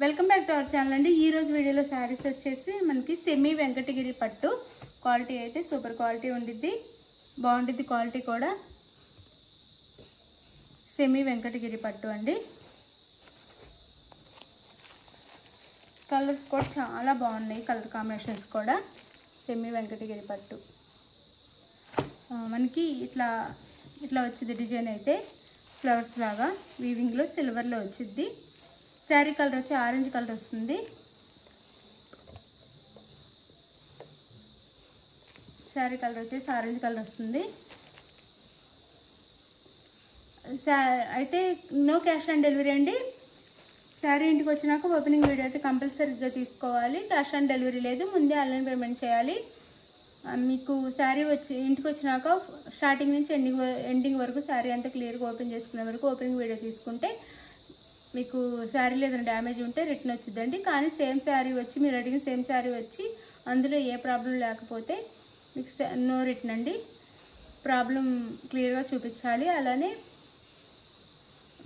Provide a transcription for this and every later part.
Welcome back to our channel అండి. ఈ రోజు వీడియోలో శారీస్ వచ్చేసి మనకి సెమీ వెంకటగిరి పట్టు క్వాలిటీ అయితే సూపర్ క్వాలిటీ ఉండిద్ది, బాగుండిద్ది. క్వాలిటీ కూడా సెమీ వెంకటగిరి పట్టు అండి. కలర్స్ కూడా చాలా బాగున్నాయి, కలర్ కాంబినేషన్స్ కూడా. సెమీ వెంకటగిరి పట్టు మనకి ఇట్లా వచ్చింది డిజైన్ అయితే ఫ్లవర్స్ లాగా వీవింగ్లో సిల్వర్లో వచ్చింది. శారీ కలర్ వచ్చి ఆరెంజ్ కలర్ వస్తుంది. శారీ కలర్ వచ్చేసి ఆరెంజ్ కలర్ వస్తుంది. అయితే నో క్యాష్ ఆన్ డెలివరీ అండి. శారీ ఇంటికి వచ్చినాక ఓపెనింగ్ వీడియో అయితే కంపల్సరీగా తీసుకోవాలి. క్యాష్ ఆన్ డెలివరీ లేదు, ముందే ఆన్లైన్ పేమెంట్ చేయాలి. మీకు శారీ వచ్చి ఇంటికి వచ్చినాక స్టార్టింగ్ నుంచి ఎండింగ్ వరకు శారీ అంతా క్లియర్గా ఓపెన్ చేసుకునే వరకు ఓపెనింగ్ వీడియో తీసుకుంటే మీకు శారీలో ఏదైనా డ్యామేజ్ ఉంటే రిటర్న్ వచ్చిందండి. కానీ సేమ్ శారీ వచ్చి మీరు అడిగిన సేమ్ శారీ వచ్చి అందులో ఏ ప్రాబ్లం లేకపోతే మీకు నో రిటర్న్ అండి. ప్రాబ్లం క్లియర్గా చూపించాలి. అలానే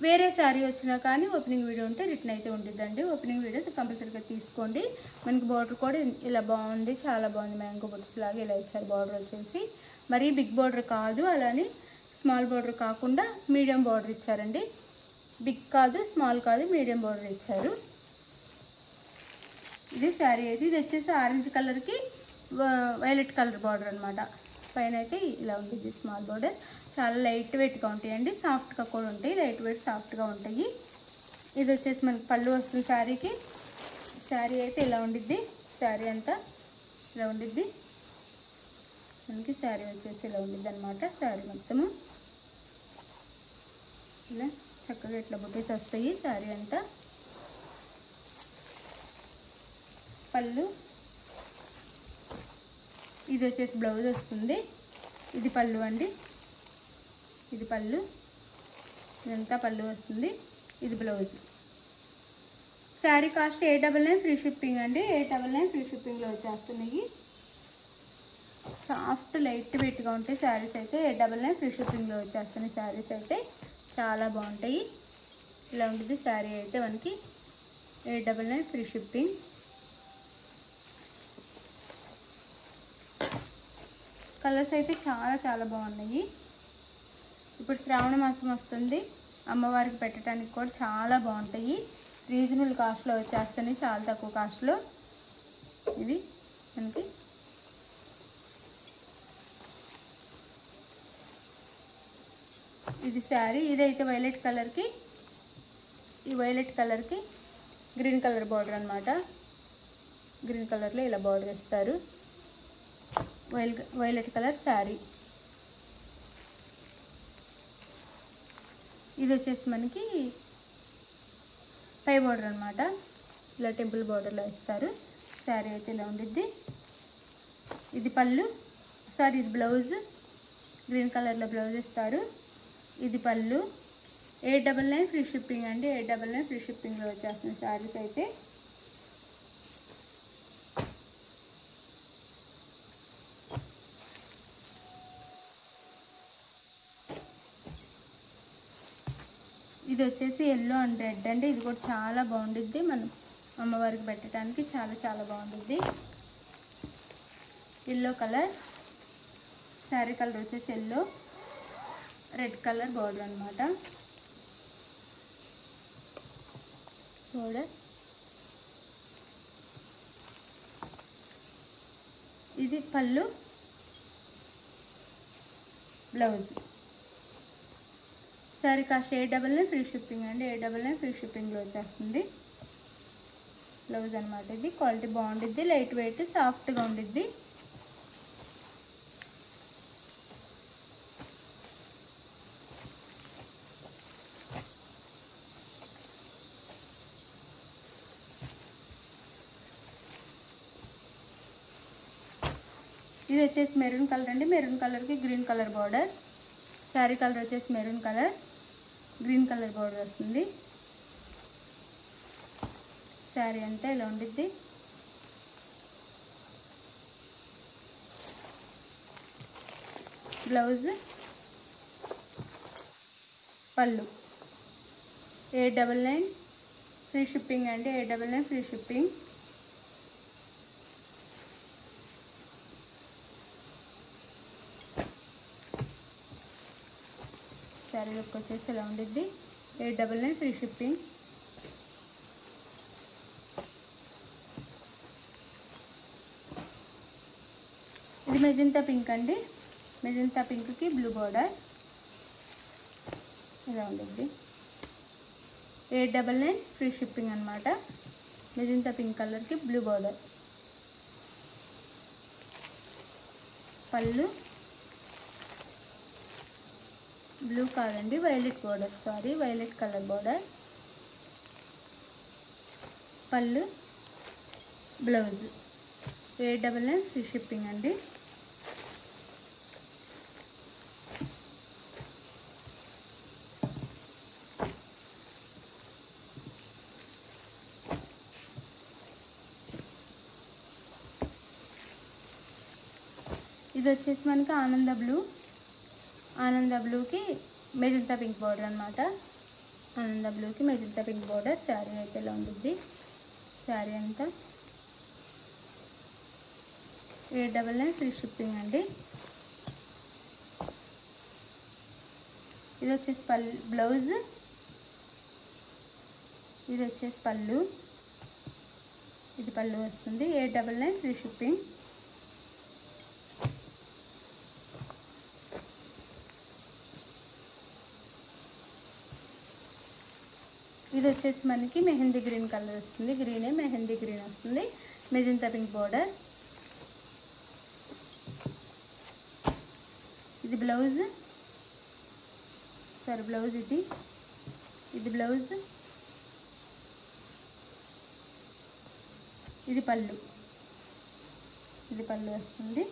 వేరే శారీ వచ్చినా కానీ ఓపెనింగ్ వీడియో ఉంటే రిటర్న్ అయితే ఉంటుందండి. ఓపెనింగ్ వీడియో కంపల్సరీగా తీసుకోండి. మనకి బార్డర్ కూడా ఇలా బాగుంది, చాలా బాగుంది. మ్యాంగో బుట్స్ లాగా ఇలా ఇచ్చారు. బార్డర్ వచ్చేసి మరీ బిగ్ బార్డర్ కాదు, అలానే స్మాల్ బార్డర్ కాకుండా మీడియం బార్డర్ ఇచ్చారండి. బిగ్ కాదు, స్మాల్ కాదు, మీడియం బార్డర్ ఇచ్చారు. ఇది శారీ అయితే ఇది వచ్చేసి ఆరెంజ్ కలర్కి వైలెట్ కలర్ బార్డర్ అనమాట. పైన అయితే ఇలా ఉంటుంది స్మాల్ బార్డర్. చాలా లైట్ వెయిట్గా ఉంటాయండి, సాఫ్ట్గా కూడా ఉంటాయి. లైట్ వెయిట్ సాఫ్ట్గా ఉంటాయి. ఇది వచ్చేసి మనకి పళ్ళు వస్తుంది శారీకి. శారీ అయితే ఇలా ఉండిద్ది. శారీ అంతా ఇలా ఉండిద్ది. మనకి శారీ వచ్చేసి ఇలా ఉండిద్ది అనమాట. శారీ మొత్తము ఇలా చక్కగా ఇట్లా బుట్టేసి వస్తాయి. శారీ అంతా పళ్ళు. ఇది వచ్చేసి బ్లౌజ్ వస్తుంది. ఇది పళ్ళు అండి. ఇది పళ్ళు, ఇదంతా పళ్ళు వస్తుంది. ఇది blouse. Sari cost 899 free shipping అండి. 899 ఫ్రీ షిప్పింగ్లో వచ్చేస్తున్నాయి. సాఫ్ట్ లైట్ వెయిట్గా ఉంటాయి శారీస్ అయితే. 899 ఫ్రీ షిప్పింగ్లో వచ్చేస్తున్నాయి. శారీస్ అయితే చాలా బాగుంటాయి. ఇలా ఉంటుంది శారీ అయితే మనకి 899 ఫ్రీ షిప్పింగ్. కలర్స్ అయితే చాలా చాలా బాగున్నాయి. ఇప్పుడు శ్రావణ మాసం వస్తుంది, అమ్మవారికి పెట్టడానికి కూడా చాలా బాగుంటాయి. రీజనబుల్ కాస్ట్లో వచ్చేస్తాయి, చాలా తక్కువ కాస్ట్లో. ఇవి మనకి ఇది శారీ. ఇదైతే వైలెట్ కలర్కి, ఈ వైలెట్ కలర్కి గ్రీన్ కలర్ బార్డర్ అనమాట. గ్రీన్ కలర్లో ఇలా బార్డర్ ఇస్తారు. Violet colour sari. ఇది వచ్చేసి మనకి పై బార్డర్ అనమాట. ఇలా టెంపుల్ బార్డర్లో ఇస్తారు. శారీ అయితే ఇలా ఉండిద్ది. ఇది పళ్ళు, సారీ ఇది బ్లౌజ్. గ్రీన్ కలర్లో బ్లౌజ్ ఇస్తారు. ఇది పళ్ళు. 899 ఫ్రీ షిప్పింగ్ అండి. 899 ఫ్రీ షిప్పింగ్లో వచ్చేస్తుంది శారీస్ అయితే. ఇది వచ్చేసి ఎల్లో అండ్ రెడ్ అండి. ఇది కూడా చాలా బాగుండిద్ది, మనం అమ్మవారికి పెట్టడానికి చాలా చాలా బాగుండిద్ది. ఎల్లో కలర్ శారీ కలర్ వచ్చేసి ఎల్లో, రెడ్ కలర్ బార్డర్ అనమాట. బార్డర్. ఇది పళ్ళు, blouse. Sari cost 899 free shipping అండి. 899 ఫ్రీ షిప్పింగ్లో వచ్చేస్తుంది. బ్లౌజ్ అనమాట. ఇది క్వాలిటీ బాగుండిద్ది, లైట్ వెయిట్ సాఫ్ట్గా ఉండిద్ది. ఇది వచ్చేసి మెరూన్ కలర్ అండి. మెరూన్ కలర్కి green colour border. Sari colour వచ్చేసి maroon colour, green colour border వస్తుంది. శారీ అంతా ఇలా ఉండిద్ది. బ్లౌజ్, పళ్ళు. 899 ఫ్రీ షిప్పింగ్ అండి, 899 ఫ్రీ షిప్పింగ్. శారీ లుక్ వచ్చేసి ఇలా ఉండిద్ది, 899 ఫ్రీ షిప్పింగ్. ఇది మెజంతా పింక్ అండి, మెజంతా పింక్కి బ్లూ బార్డర్ ఇలా ఉండిద్ది, 899 ఫ్రీ షిప్పింగ్ అనమాట. మెజంతా పింక్ కలర్కి బ్లూ బార్డర్. పళ్ళు బ్లూ కాదండి, violet border, sorry violet colour border. పళ్ళు బ్లౌజ్, 899 ఫ్రీ షిప్పింగ్ అండి. ఇది వచ్చేసి మనకి ఆనంద బ్లూకి మెజంతా పింక్ బార్డర్ అనమాట. ఆనంద బ్లూకి మెజంతా పింక్ బార్డర్. శారీ అయితే ఇలా ఉంటుంది. శారీ అంతా 899 ఫ్రీ షిప్పింగ్ అండి. ఇది వచ్చేసి బ్లౌజ్, ఇది వచ్చేసి పళ్ళు, ఇది పళ్ళు వస్తుంది, 899 ఫ్రీ షిప్పింగ్. ఇది వచ్చేసి మనకి మెహందీ గ్రీన్ కలర్ వస్తుంది, గ్రీనే మెహందీ గ్రీన్ వస్తుంది, మెజంతా పింక్ బార్డర్. ఇది బ్లౌజ్, సారీ బ్లౌజ్ ఇది బ్లౌజ్, ఇది పళ్ళు, ఇది పళ్ళు వస్తుంది.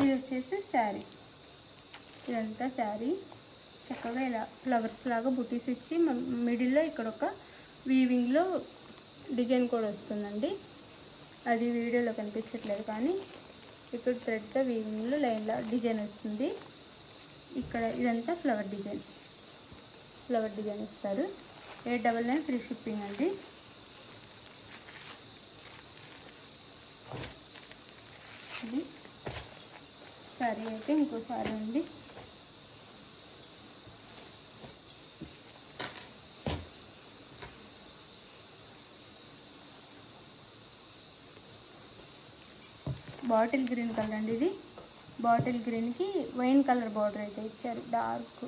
ఇది వచ్చేసి శారీ, ఇదంతా శారీ చక్కగా ఇలా ఫ్లవర్స్ లాగా బుటీస్ ఇచ్చి మిడిల్లో ఇక్కడ ఒక వీవింగ్లో డిజైన్ కూడా వస్తుందండి. అది వీడియోలో కనిపించట్లేదు కానీ ఇక్కడ థ్రెడ్తో వీవింగ్లో లైన్లో డిజైన్ వస్తుంది. ఇక్కడ ఇదంతా ఫ్లవర్ డిజైన్ ఇస్తారు. 899 ఫ్రీ షిప్పింగ్ అండి. ఇది శారీ అయితే ఇంకో శారీ ఉంది. బాటిల్ గ్రీన్ కలర్ అండి. ఇది బాటిల్ గ్రీన్కి వైన్ కలర్ బార్డర్ అయితే ఇచ్చారు, డార్క్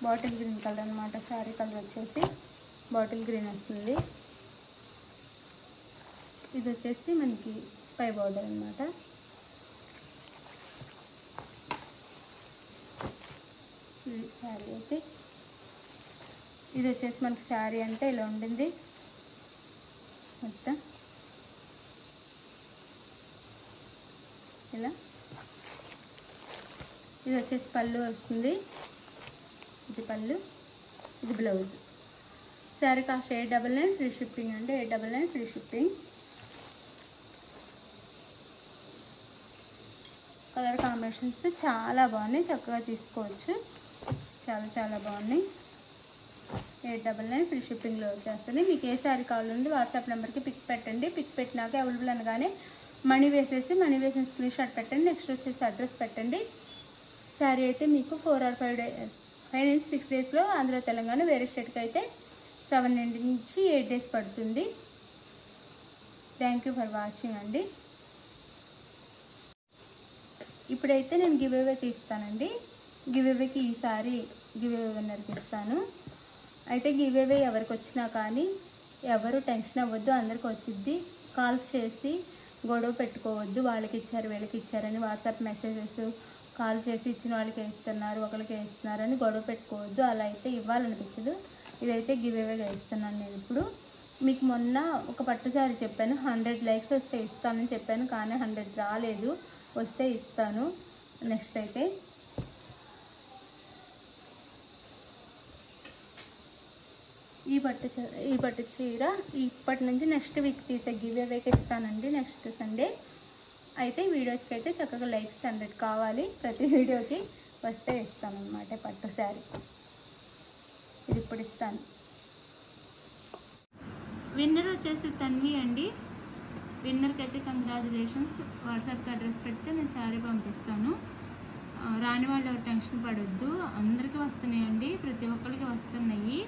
బాటిల్ గ్రీన్ కలర్ అనమాట. శారీ కలర్ వచ్చేసి బాటిల్ గ్రీన్ వస్తుంది. ఇది వచ్చేసి మనకి పై బార్డర్ అనమాట. ఇది శారీ అయితే ఇది వచ్చేసి మనకి శారీ అంటే ఇలా ఉండింది మొత్తం ఇలా. ఇది వచ్చేసి పళ్ళు వస్తుంది, ఇది పళ్ళు, ఇది blouse. Sari cost 899 free shipping అంటే 899 ఫ్రీ షిప్పింగ్. కలర్ కాంబినేషన్స్ చాలా బాగున్నాయి, చక్కగా తీసుకోవచ్చు, చాలా బాగున్నాయి. 899 ఫ్రీ షిప్పింగ్లో వచ్చేస్తుంది. మీకు ఏ శారీ కావాలండి వాట్సాప్ నెంబర్కి పిక్ పెట్టండి. పిక్ పెట్టినాక అవైలబుల్ అనగానే మనీ వేసిన స్క్రీన్ షాట్ పెట్టండి. నెక్స్ట్ వచ్చేసి అడ్రస్ పెట్టండి. శారీ అయితే మీకు 4 or 5 days 5 నుంచి 6 daysలో ఆంధ్ర తెలంగాణ వేరే స్టేట్కి అయితే 7 నుంచి 8 days పడుతుంది. థ్యాంక్ యూ ఫర్ వాచింగ్ అండి. ఇప్పుడైతే నేను గివ్ అవే తీస్తానండి. గివ్ అవేకి ఈసారి గివ్ అవే విన్నర్కి ఇస్తాను. అయితే గివ్ అవే ఎవరికి వచ్చినా కానీ ఎవరు టెన్షన్ అవ్వద్దు, అందరికి వచ్చిద్ది. కాల్ చేసి గొడవ పెట్టుకోవద్దు, వాళ్ళకి ఇచ్చారు వీళ్ళకి ఇచ్చారని వాట్సాప్ మెసేజెస్ కాల్ చేసి ఇచ్చిన వాళ్ళకి వేస్తున్నారు ఒకరికి వేస్తున్నారని గొడవ పెట్టుకోవద్దు. అలా అయితే ఇవ్వాలనిపించదు. ఇదైతే గివ్ అవేగా ఇస్తున్నాను నేను. ఇప్పుడు మీకు మొన్న ఒక పట్టు శారీ చెప్పాను, 100 likes వస్తే ఇస్తానని చెప్పాను, కానీ 100 రాలేదు. వస్తే ఇస్తాను. నెక్స్ట్ అయితే ఈ పట్టు చీర ఇప్పటి నుంచి నెక్స్ట్ వీక్ తీసే గివ్ అవేకి ఇస్తానండి, నెక్స్ట్ సండే. అయితే వీడియోస్కి అయితే చక్కగా లైక్స్ 100 కావాలి ప్రతి వీడియోకి. వస్తే ఇస్తాను అన్నమాట పట్టు శారీ. ఇది ఇప్పుడు ఇస్తాను. విన్నర్ వచ్చేసి తన్వి అండి. విన్నర్కి అయితే కంగ్రాచులేషన్స్. వాట్సాప్కి అడ్రస్ పెడితే నేను శారీ పంపిస్తాను. రాని వాళ్ళు ఎవరు టెన్షన్ పడొద్దు, అందరికీ వస్తున్నాయండి, ప్రతి ఒక్కరికి వస్తున్నాయి.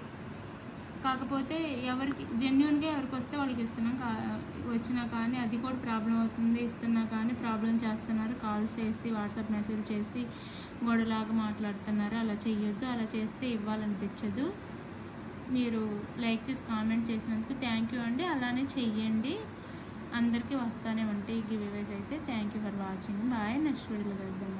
కాకపోతే ఎవరికి జెన్యున్గా ఎవరికి వస్తే వాళ్ళకి ఇస్తున్నాం. వచ్చినా కానీ అది కూడా ప్రాబ్లం అవుతుంది, ఇస్తున్నా కానీ ప్రాబ్లం చేస్తున్నారు. కాల్స్ చేసి వాట్సాప్ మెసేజ్ చేసి గొడవలాగా మాట్లాడుతున్నారు. అలా చెయ్యొద్దు, అలా చేస్తే ఇవ్వాలనిపించదు. మీరు లైక్ చేసి కామెంట్ చేసినందుకు థ్యాంక్ యూ అండి. అలానే చెయ్యండి, అందరికీ వస్తానే ఉంటాయి గివ్ అవేస్ అయితే. Thank you for watching. Bye. Next వీడియోలో కలుద్దాం.